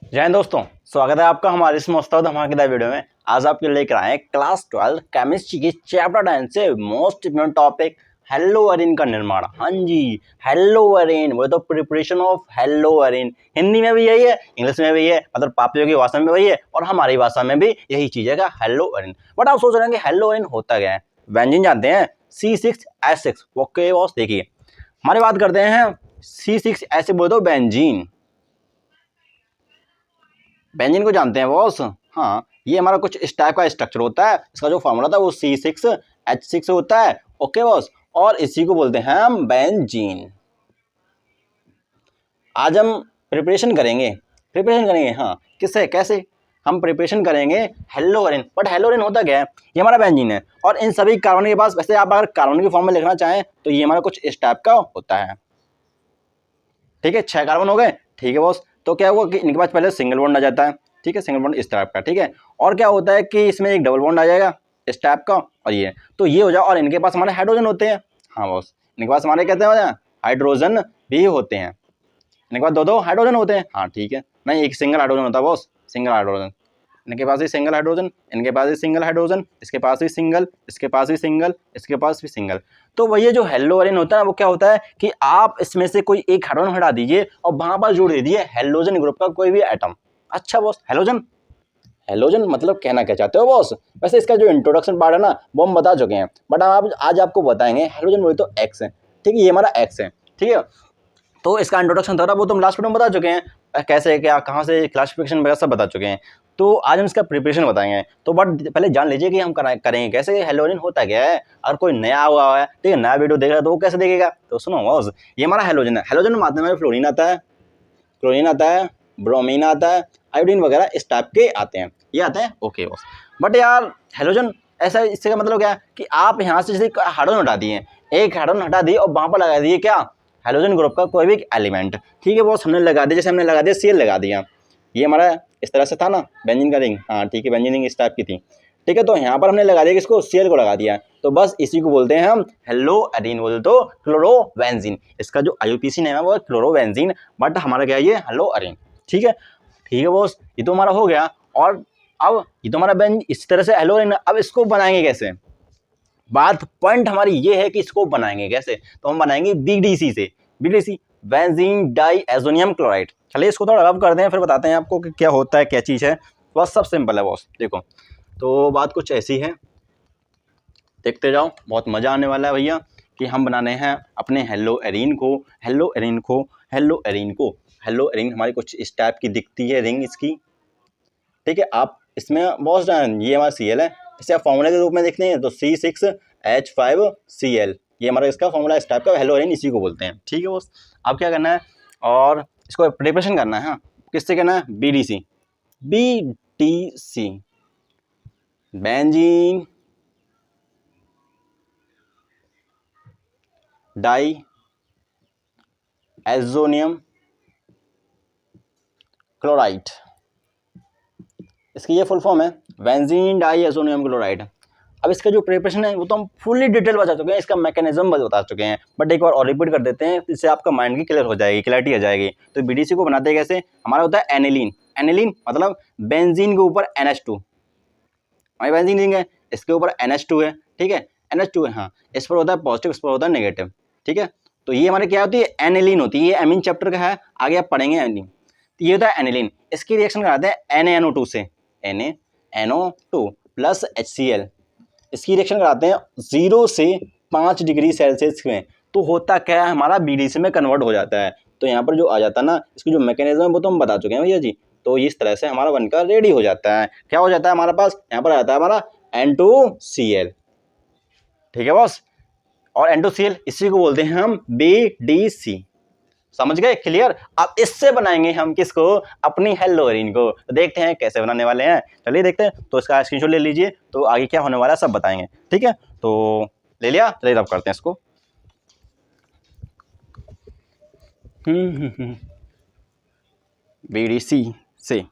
जय हिंद दोस्तों, स्वागत है आपका हमारे इस मस्त धमाकेदार वीडियो में। आज आपके लेकर आए हैं क्लास 12 केमिस्ट्री की चैप्टर 10 से मोस्ट इम्पोर्टेंट टॉपिक हेलोअरीन का निर्माण। हाँ जी, हेलोअरीन, वो तो प्रिपरेशन ऑफ हेलोअरीन। हिंदी में भी यही है, इंग्लिश में भी यही है, मतलब पापियों की भाषा में वही है और हमारी भाषा में भी यही चीज है हेलोअरीन। बट आप सोच रहे हैं कि हेलोअरीन होता क्या है। बेंजीन जानते हैं, C6H6। ओके बॉस, देखिए हमारी बात करते हैं C6H बोल दो बेंजीन। बेंजीन को जानते हैं बॉस। हाँ, ये हमारा कुछ इस टाइप का स्ट्रक्चर होता है। इसका जो फॉर्मूला था वो C6H6 होता है। ओके बॉस, और इसी को बोलते हैं हम बेंजीन। आज हम प्रिपरेशन करेंगे। हाँ, किससे, कैसे हम प्रिपरेशन करेंगे हेलोअरीन। बट हेलोअरीन होता क्या है? ये हमारा बेंजीन है और इन सभी कार्बन के पास, वैसे आप अगर कार्बन की फॉर्म में लिखना चाहें तो ये हमारा कुछ इस टाइप का होता है। ठीक है, 6 कार्बन हो गए। ठीक है बॉस, तो क्या हुआ कि इनके पास पहले सिंगल बॉन्ड आ जाता है। ठीक है, सिंगल बॉन्ड इस टाइप का। ठीक है, और क्या होता है कि इसमें एक डबल बॉन्ड आ जाएगा इस टाइप का, और ये तो ये हो जाए। और इनके पास हमारे हाइड्रोजन होते हैं। हाँ बॉस, इनके पास हमारे कहते हैं हाइड्रोजन भी होते हैं। इनके पास दो दो हाइड्रोजन होते हैं। हाँ ठीक है, नहीं एक सिंगल हाइड्रोजन होता है बॉस, सिंगल हाइड्रोजन। इनके पास भी सिंगल हाइड्रोजन, इनके पास भी सिंगल हाइड्रोजन, इसके पास भी सिंगल, इसके पास भी सिंगल, इसके पास भी सिंगल। तो वही जो हेलोअरीन होता है वो क्या होता है कि आप इसमें से कोई एक हाइड्रोजन हटा दीजिए और वहां पर जोड़ दीजिए हेलोजन ग्रुप का कोई भी एटम। अच्छा बॉस, हेलोजन, हेलोजन मतलब कहना क्या चाहते हो बॉस? वैसे इसका जो इंट्रोडक्शन पार्ट है ना वो हम बता चुके हैं, बट हम आज आपको बताएंगे हेलोजन बोले तो एक्स है। ठीक है, ये हमारा एक्स है। ठीक है, तो इसका इंट्रोडक्शन था वो तो हम लास्ट वीडियो में बता चुके हैं, कैसे क्या कहाँ से क्लासिफिकेशन वगैरह सब बता चुके हैं। तो आज हम इसका प्रिपरेशन बताएंगे। तो बट पहले जान लीजिए कि हम करेंगे कैसे, हेलोजन होता क्या है। और कोई नया हुआ है, ठीक है, नया वीडियो देख रहा है तो वो कैसे देखेगा। तो सुनो बॉस, ये हमारा हेलोजन है। हेलोजन में आते हैं फ्लोरीन आता है, क्लोरीन आता है, ब्रोमीन आता है, आयोडीन वगैरह इस टाइप के आते हैं, ये आते हैं। ओके बॉस, बट यार हेलोजन ऐसा, इससे का मतलब क्या है कि आप यहाँ से जैसे हाइड्रोजन हटा दिए, एक हाइड्रोजन हटा दिए और वहां पर लगा दिए क्या, हेलोजन ग्रुप का कोई भी एलिमेंट। ठीक है बॉस, हमने लगा दिया, जैसे हमने लगा दिया Cl लगा दिया। ये हमारा इस तरह से था ना बेंजीन का रिंग। हाँ ठीक है, बेंजीन रिंग इस टाइप की थी। ठीक है, तो यहाँ पर हमने लगा दिया किसको, Cl को लगा दिया। तो बस इसी को बोलते हैं हम हेलोअरीन, बोलते तो क्लोरोबेंजीन। इसका जो IUPAC नेम है वो है क्लोरोबेंजीन, बट हमारा क्या है ये हेलोअरीन। ठीक है, ठीक है बॉस, ये तो हमारा हो गया। और अब ये तो हमारा बेंज इस तरह से हेलोअरीन। अब इसको बनाएंगे कैसे, बात पॉइंट हमारी ये है कि इसको बनाएंगे कैसे। तो हम बनाएंगे BDC से। BDC, benzene diazonium chloride. चलिए इसको थोड़ा रब करते हैं, फिर बताते हैं आपको कि क्या होता है, क्या चीज़ है। बस सब सिंपल है बॉस, देखो तो बात कुछ ऐसी है, देखते जाओ, बहुत मज़ा आने वाला है भैया। कि हम बनाने हैं अपने हेलोअरीन को, हेलोअरीन को, हेलोअरीन को। हेलोअरीन हमारी कुछ इस टाइप की दिखती है रिंग इसकी। ठीक है, आप इसमें बॉस ये हमारा Cl है, इसे आप फॉर्मूला के रूप में देखते हैं तो C6H5Cl, ये हमारा इसका फॉर्मूला इस टाइप का हेलोअरीन, इसी को बोलते हैं। ठीक है बॉस, अब क्या करना है और इसको प्रिपरेशन करना है। हाँ, किससे करना है, BDC। BDC, benzene diazonium chloride, इसकी ये फुल फॉर्म है बेंजीन डाई एजोनियम क्लोराइड। अब इसका जो प्रिपरेशन है वो तो हम फुल्ली डिटेल बता चुके हैं, इसका मैकेनिज्म बता चुके हैं, बट एक बार और रिपीट कर देते हैं, इससे आपका माइंड की क्लियर हो जाएगी, क्लैरिटी आ जाएगी। तो BDC को बनाते हैं कैसे, हमारा होता है एनिलीन। एनिलीन मतलब बेंजीन के ऊपर NH2, हमारी बेंजीन रिंग है, इसके ऊपर NH2 है। ठीक है, NH2 है। हाँ, इस पर होता है पॉजिटिव, इस पर होता है नेगेटिव। ठीक है, तो ये हमारे क्या होती है, एनिलीन होती है। ये एमीन चैप्टर का है, आगे आप पढ़ेंगे एनिलीन। तो ये होता है एनिलीन, इसकी रिएक्शन कराते हैं NaNO2 से, NaNO2 प्लस HCl। इसकी रिएक्शन कराते हैं 0 से 5 डिग्री सेल्सियस में। तो होता क्या है, हमारा BDC में कन्वर्ट हो जाता है। तो यहाँ पर जो आ जाता है ना, इसकी जो मैकेनिज्म है वो तो हम बता चुके हैं भैया जी। तो इस तरह से हमारा बनकर रेडी हो जाता है। क्या हो जाता है हमारे पास, यहाँ पर आ जाता है हमारा N2Cl। ठीक है बॉस, और N2Cl इसी को बोलते हैं हम BDC। समझ गए, क्लियर। अब इससे बनाएंगे हम किसको, अपनी हेलोअरीन को। तो देखते हैं कैसे बनाने वाले हैं, चलिए देखते हैं। तो इसका स्क्रीनशॉट ले लीजिए, तो आगे क्या होने वाला है सब बताएंगे। ठीक है, तो ले लिया, चलिए रब करते हैं इसको। BDC से,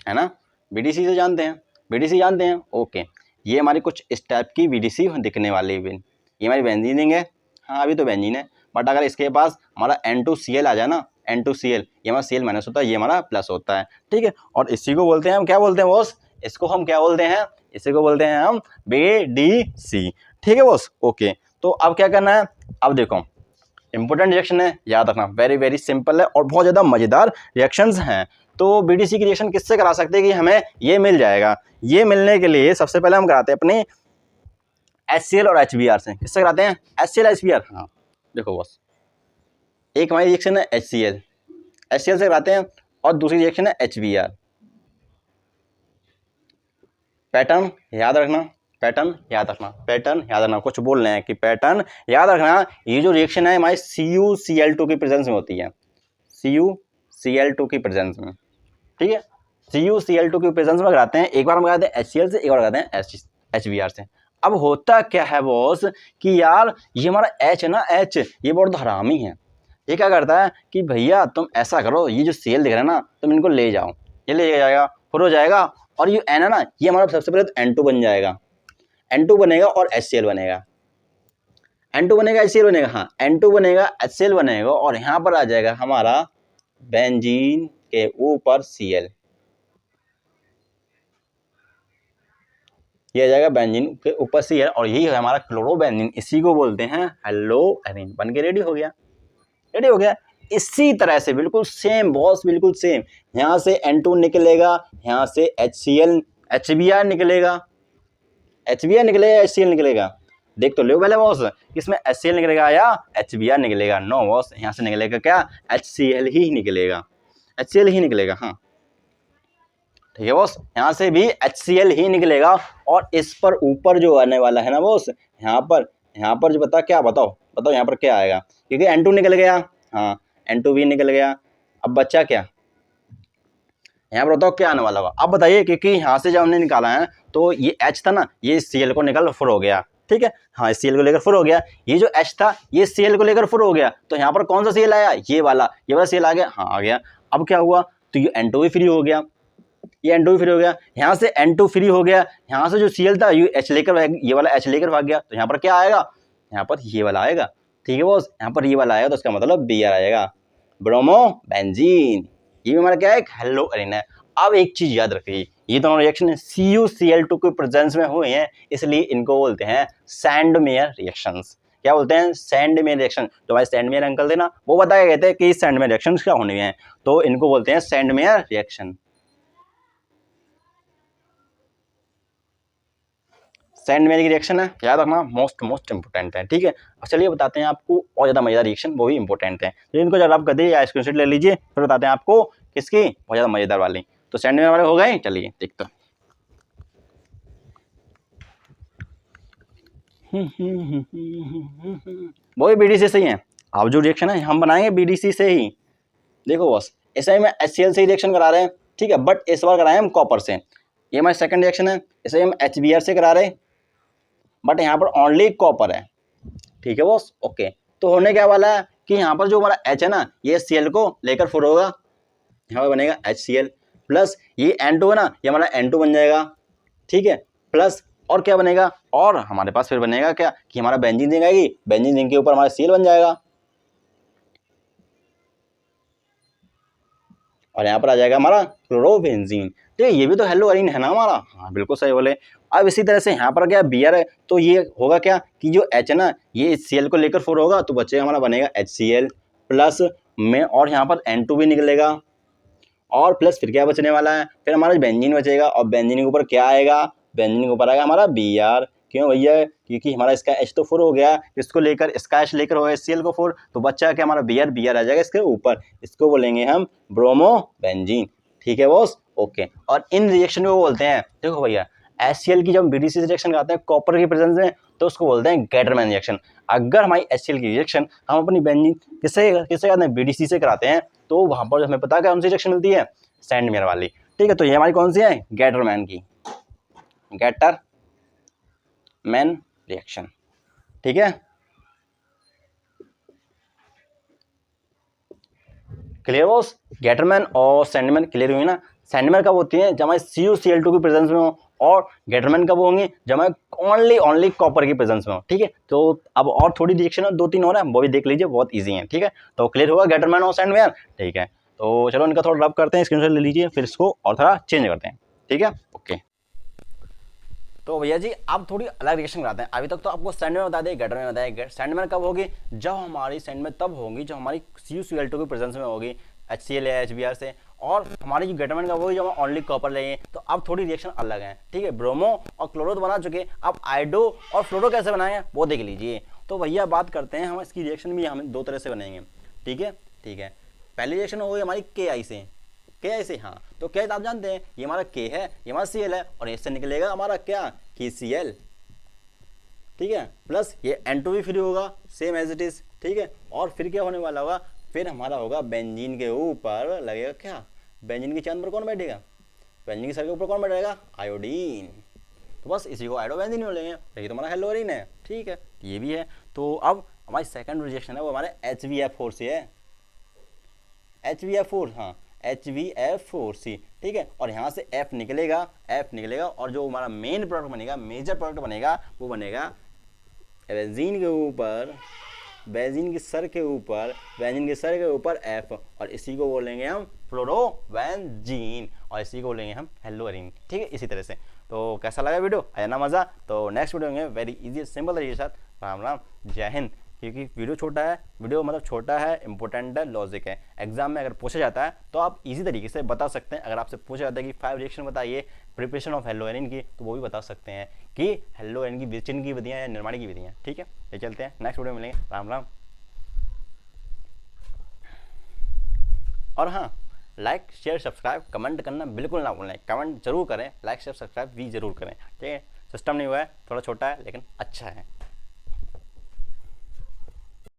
है ना, BDC से जानते हैं, BDC जानते हैं। ओके, ये हमारी कुछ इस टाइप की BDC दिखने वाली है। ये हमारी बेंजीन रिंग है। हाँ अभी तो बेंजीन है, बट अगर इसके पास हमारा N2Cl आ जाए ना, N2Cl, ये हमारा Cl माइनस होता है, ये हमारा प्लस होता है, ठीक है। और इसी को बोलते हैं हम, क्या बोलते हैं बॉस, इसको हम क्या बोलते हैं, इसी को बोलते हैं हम BDC, ठीक है बॉस, ओके। तो अब क्या करना है, अब देखो इंपॉर्टेंट रिएक्शन है, याद रखना, वेरी वेरी सिंपल है और बहुत ज़्यादा मज़ेदार रिएक्शंस हैं। तो BDC की रिएक्शन किससे करा सकते हैं कि हमें ये मिल जाएगा, ये मिलने के लिए सबसे पहले हम कराते हैं अपने HCl और HBr से। किससे कराते हैं, HCl HBr, हाँ देखो बॉस, एक हमारी रिएक्शन है HCl से कराते हैं और दूसरी रिएक्शन है HBr। पैटर्न याद रखना, पैटर्न याद रखना, पैटर्न याद रखना, कुछ बोल रहे हैं कि पैटर्न याद रखना। ये जो रिएक्शन है हमारी CuCl2 की प्रेजेंस में होती है, CuCl2 की प्रेजेंस में, ठीक है। CuCl2 की प्रेजेंस में कराते हैं, एक बार हम कराते हैं HCl से, एक बार कराते हैं HBr से। अब होता क्या है बॉस कि यार ये हमारा H है ना, H ये बहुत हरामी है। ये क्या करता है कि भैया तुम ऐसा करो, ये जो Cl दिख रहा है ना, तुम इनको ले जाओ, ये ले जाएगा, फिर हो जाएगा, और ये N है ना, ये हमारा सबसे पहले तो N2 बन जाएगा, N2 बनेगा और HCl बनेगा, N2 बनेगा HCl बनेगा, हाँ N2 बनेगा HCl बनेगा, और यहाँ पर आ जाएगा हमारा बेंजीन के ऊपर Cl, ये आ जाएगा बेंजीन के ऊपर Cl, और यही है हमारा क्लोरोबेंजीन, इसी को बोलते हैं हेलोअरीन। बन के रेडी हो गया, रेडी हो गया। इसी तरह से बिल्कुल सेम बॉस, बिल्कुल सेम, यहाँ से N2 निकलेगा, यहाँ से HCl HBr निकलेगा, HBr निकलेगा, HCl निकलेगा, देख तो लो पहले बॉस, इसमें HCl निकलेगा या HBr निकलेगा, नो बॉस, यहाँ से निकलेगा क्या, HCl ही निकलेगा, HCl ही निकलेगा, हाँ ठीक है बॉस, यहाँ से भी HCl ही निकलेगा। और इस पर ऊपर जो आने वाला है ना बॉस, यहाँ पर जो बता क्या, बताओ यहाँ पर क्या आएगा, क्योंकि N2 निकल गया, हाँ N2 भी निकल गया, अब बच्चा क्या, यहाँ पर बताओ क्या आने वाला होगा, अब बताइए, क्योंकि यहाँ से जब हमने निकाला है तो ये H था ना, ये Cl को निकल फुर हो गया, ठीक है, हाँ Cl को लेकर फुर हो गया, ये जो H था ये Cl को लेकर फुर हो गया, तो यहाँ पर कौन सा Cl आया, ये वाला Cl आ गया, हाँ आ गया। अब क्या हुआ, तो ये N2 भी फ्री हो गया, ये N2 फ्री हो गया, यहाँ से N2 फ्री हो गया, यहाँ से जो Cl था ये H लेकर, ये वाला H लेकर भाग गया, तो यहाँ पर क्या आएगा, यहाँ पर ये वाला आएगा, ठीक है बॉस, यहाँ पर ये वाला आएगा, तो इसका मतलब Br आएगा, ब्रोमो बेंजीन, ये भी हमारा क्या है, हेलोअरीन है। अब एक चीज याद रखिए, ये दोनों रिएक्शन CuCl2 के प्रेजेंस में हुए हैं, इसलिए इनको बोलते हैं सैंडमेयर रिएक्शंस। क्या बोलते हैं, सैंडमेयर रिएक्शन। तो भाई सैंडमेयर अंकल थे ना, वो बताया गए थे कि सैंडमेयर रिएक्शन क्या होने हैं, तो इनको बोलते हैं सैंडमेयर रिएक्शन। सैंडमेयर की रिएक्शन है, याद रखना, मोस्ट इंपोर्टेंट है, ठीक है। अब चलिए बताते हैं आपको और ज़्यादा मजेदार रिएक्शन, वो भी इंपॉर्टेंट है, तो इनको जब आप कर दीजिए या स्क्रीनशॉट ले लीजिए, फिर बताते हैं आपको किसकी बहुत ज़्यादा मजेदार वाली। तो सैंडमेयर वाले हो गए, चलिए देखते हैं। वो भी BDC से ही है, अब जो रिएक्शन है हम बनाएंगे BDC से ही। देखो बॉस, ऐसा ही में HCl से ही रिएक्शन करा रहे हैं, ठीक है, बट इस बार कराए हम कॉपर से, ये हमारी सेकंड रिएक्शन है। ऐसे ही हम HBr से करा रहे हैं, बट यहाँ पर ओनली कॉपर है, ठीक है बॉस, ओके। तो होने क्या वाला है कि यहाँ पर जो हमारा H है ना, ये Cl को लेकर फुर होगा, यहाँ पर बनेगा HCl प्लस ये N2 है ना, ये हमारा N2 बन जाएगा, ठीक है, प्लस और क्या बनेगा, और हमारे पास फिर बनेगा क्या कि हमारा बेंजीन रिंग आएगी, बेंजीन रिंग के ऊपर हमारा Cl बन जाएगा, और यहाँ पर आ जाएगा हमारा क्लोरोबेंजीन। तो ये भी तो हेलोअरीन है ना हमारा, हाँ बिल्कुल सही बोले। अब इसी तरह से यहाँ पर क्या Br है, तो ये होगा क्या कि जो H है ना, ये Cl को लेकर फुर होगा, तो बचेगा हमारा बनेगा HCl प्लस में, और यहाँ पर N2 भी निकलेगा, और प्लस फिर क्या बचने वाला है, फिर हमारा बेंजीन बचेगा, और बेंजीन के ऊपर क्या आएगा, बेंजीन के ऊपर आएगा हमारा Br। क्यों भैया, क्योंकि हमारा इसका H तो फुर हो गया, इसको लेकर इसका H लेकर होगा HCl को फुर, तो बच्चा क्या हमारा Br आ जाएगा इसके ऊपर, इसको बोलेंगे हम ब्रोमो बेंजीन, ठीक है बॉस, ओके। और इन रिएक्शन को बोलते हैं, देखो भैया HCl की जब BDC से रिएक्शन कराते हैं कॉपर की प्रेजेंस में, तो उसको बोलते हैं गैटरमैन रिएक्शन। अगर हमारी HCl की रिएक्शन हम अपनी बेंजीन किससे कराते हैं, BDC से कराते हैं, तो वहां पर हमें पता है कौन सी रिएक्शन मिलती है, सैंडमेयर वाली, ठीक है। तो ये हमारी कौन सी है, गैटरमैन की, गैटरमैन रिएक्शन, ठीक है। Clear boss? गेटरमैन और सैंडमैन क्लियर हुई ना? सैंडमैन कब होती है? जब हमारे CuCl2 की प्रेजेंस में हो, और गेटरमैन कब होंगी? जब हमारे ओनली कॉपर की प्रेजेंस में हो। ठीक है, तो अब और थोड़ी रिएक्शन है, 2-3 और है, वो भी देख लीजिए, बहुत ईजी है। ठीक है, तो क्लियर होगा गेटरमैन और सैंडमैन। ठीक है, तो चलो इनका थोड़ा रब करते हैं, स्क्रीनशॉट ले लीजिए, फिर इसको और थोड़ा चेंज करते हैं। ठीक है, ओके। तो भैया जी आप थोड़ी अलग रिएक्शन कराते हैं। अभी तक तो आपको सैंडमैन बता दें, गेटरमैन बताया। सैंडमैन कब होगी? जब हमारी सैंडमैन तब होगी जब हमारी CuCl2 की प्रेजेंस में होगी, HCl या HBr से। और हमारी जो गेटरमैन कब होगी? जब हम ओनली कॉपर लेंगे। तो अब थोड़ी रिएक्शन अलग है। ठीक है, ब्रोमो और क्लोरो तो बना चुके, अब आइडो और फ्लोरो कैसे बनाएंगे वो देख लीजिए। तो भैया बात करते हैं, हम इसकी रिएक्शन भी हम 2 तरह से बनाएंगे। ठीक है, ठीक है। पहली रिएक्शन होगी हमारी KI से। KI से, हाँ, तो क्या आप जानते हैं, ये हमारा K है, ये हमारा Cl है, और इससे निकलेगा हमारा क्या? KCl। ठीक है, प्लस ये N2 भी फ्री होगा, सेम एज इट इज। ठीक है, और फिर क्या होने वाला होगा? फिर हमारा होगा बेंजीन के ऊपर लगेगा क्या? बेंजीन की चांद पर कौन बैठेगा? बेंजीन की सर के ऊपर कौन बैठेगा? आयोडीन। तो बस इसी को आयोडोबेंजीन बोलेंगे। ये तो हमारा हेलोरीन है। ठीक है, ये भी है। तो अब हमारी सेकंड रिएक्शन है वो हमारे HbF4 से है। HbF4, हाँ, HbF4c। ठीक है, और यहाँ से F निकलेगा, F निकलेगा, और जो हमारा मेन प्रोडक्ट बनेगा, मेजर प्रोडक्ट बनेगा, वो बनेगा बेंजीन के ऊपर, बेंजीन के सर के ऊपर, बेंजीन के सर के ऊपर F, और इसी को बोलेंगे हम फ्लोरोबेंजीन, और इसी को बोलेंगे हम हेलोरीन। ठीक है, इसी तरह से। तो कैसा लगा वीडियो? आया ना मज़ा? तो नेक्स्ट वीडियो में वेरी इजी सिंपल तरीके के साथ। राम राम, जय हिंद। क्योंकि वीडियो छोटा है, वीडियो मतलब छोटा है, इंपॉर्टेंट है, लॉजिक है। एग्जाम में अगर पूछा जाता है तो आप इजी तरीके से बता सकते हैं। अगर आपसे पूछा जाता है कि 5 रिएक्शन बताइए प्रिपरेशन ऑफ हेलोएरिन की, तो वो भी बता सकते हैं कि हेलोएरिन की विचलन की विधियाँ या निर्माण की विधियाँ। ठीक है, ये चलते हैं, नेक्स्ट वीडियो में मिलेंगे। राम राम। और हाँ, लाइक शेयर सब्सक्राइब कमेंट करना बिल्कुल ना भूलें। कमेंट जरूर करें, लाइक शेयर सब्सक्राइब भी जरूर करें। ठीक है, सिस्टम नहीं हुआ है, थोड़ा छोटा है लेकिन अच्छा है।